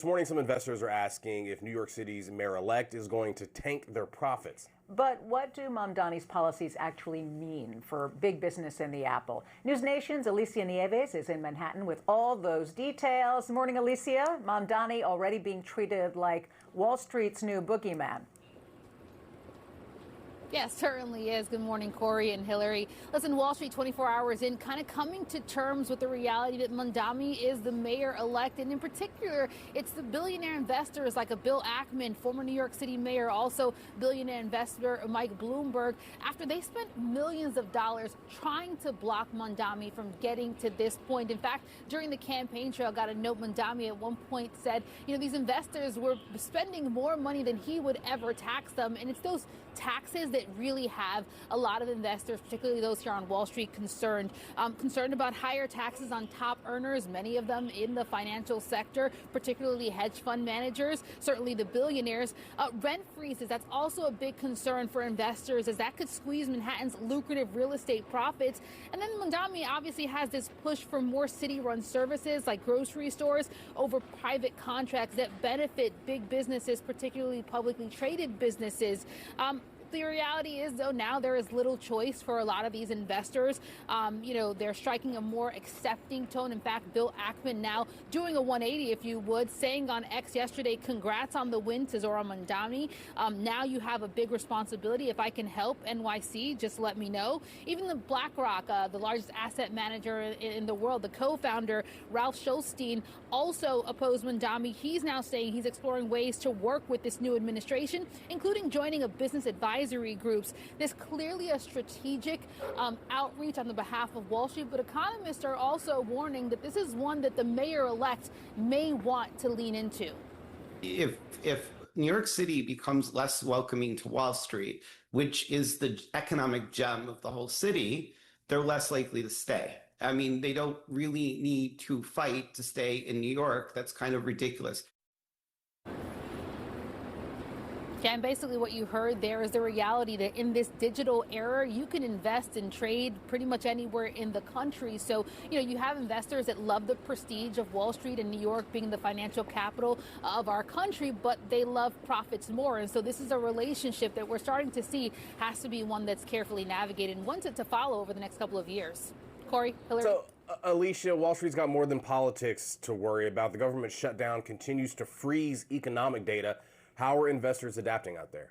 This morning, some investors are asking if New York City's mayor-elect is going to tank their profits. But what do MAMDANI's policies actually mean for big business in the Apple? News Nation's Alicia Nieves is in Manhattan with all those details. Morning, Alicia. MAMDANI already being treated like Wall Street's new boogeyman. Yeah, certainly is. Good morning, Corey and Hillary. Listen, Wall Street 24 hours in, kind of coming to terms with the reality that MAMDANI is the mayor-elect. And in particular, it's the billionaire investors like a Bill Ackman, former New York City mayor, also billionaire investor Mike Bloomberg, after they spent millions of dollars trying to block MAMDANI from getting to this point. In fact, during the campaign trail, got a note, MAMDANI at one point said, these investors were spending more money than he would ever tax them. And it's those taxes that really have a lot of investors, particularly those here on Wall Street, concerned about higher taxes on top earners, many of them in the financial sector, particularly hedge fund managers, certainly the billionaires. Rent freezes, that's also a big concern for investors, as that could squeeze Manhattan's lucrative real estate profits. And then MAMDANI obviously has this push for more city-run services like grocery stores over private contracts that benefit big businesses, particularly publicly traded businesses. The reality is, though, now there is little choice for a lot of these investors. They're striking a more accepting tone. In fact, Bill Ackman now doing a 180, if you would, saying on X yesterday, congrats on the win to Zohran Mamdani. Now you have a big responsibility. If I can help NYC, just let me know. Even the BlackRock, the largest asset manager in the world, the co-founder, Ralph Schulstein, also opposed Mamdani. He's now saying he's exploring ways to work with this new administration, including joining a business advisory groups. There's clearly a strategic outreach on the behalf of Wall Street, but economists are also warning that this is one that the mayor-elect may want to lean into. If New York City becomes less welcoming to Wall Street, which is the economic gem of the whole city, they're less likely to stay. I mean, they don't really need to fight to stay in New York. That's kind of ridiculous. Yeah, and basically what you heard there is the reality that in this digital era, you can invest and trade pretty much anywhere in the country. So, you have investors that love the prestige of Wall Street and New York being the financial capital of our country, but they love profits more. And so this is a relationship that we're starting to see has to be one that's carefully navigated and one to follow over the next couple of years. Corey, Hillary? So, Alicia, Wall Street's got more than politics to worry about. The government shutdown continues to freeze economic data. How are investors adapting out there?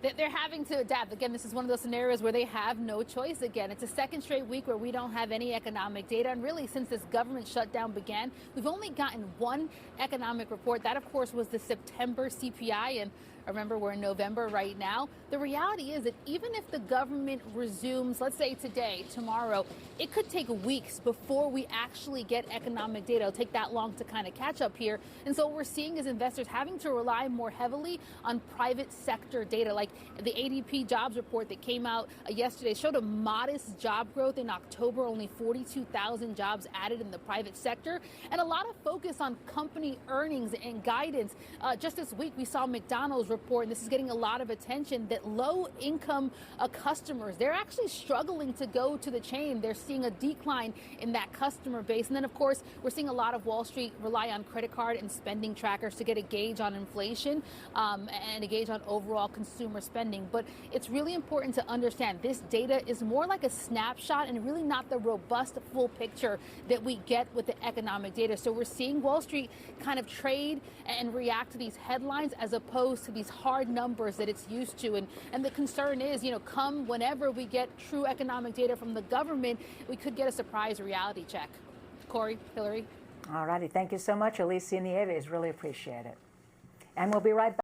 They're having to adapt. Again, this is one of those scenarios where they have no choice. Again, it's a second straight week where we don't have any economic data. And really, since this government shutdown began, we've only gotten one economic report. That, of course, was the September CPI. And remember, we're in November right now. The reality is that even if the government resumes, let's say today, tomorrow, it could take weeks before we actually get economic data. It'll take that long to kind of catch up here. And so what we're seeing is investors having to rely more heavily on private sector data, like the ADP jobs report that came out yesterday showed a modest job growth in October, only 42,000 jobs added in the private sector, and a lot of focus on company earnings and guidance. Just this week, we saw McDonald's report, and this is getting a lot of attention, that low-income customers, they're actually struggling to go to the chain. They're seeing a decline in that customer base. And then, of course, we're seeing a lot of Wall Street rely on credit card and spending trackers to get a gauge on inflation and a gauge on overall consumer spending. But it's really important to understand this data is more like a snapshot and really not the robust full picture that we get with the economic data. So we're seeing Wall Street kind of trade and react to these headlines as opposed to these hard numbers that it's used to. And the concern is, come whenever we get true economic data from the government, we could get a surprise reality check. Corey, Hillary. All righty. Thank you so much, Alicia Nieves. Really appreciate it. And we'll be right back.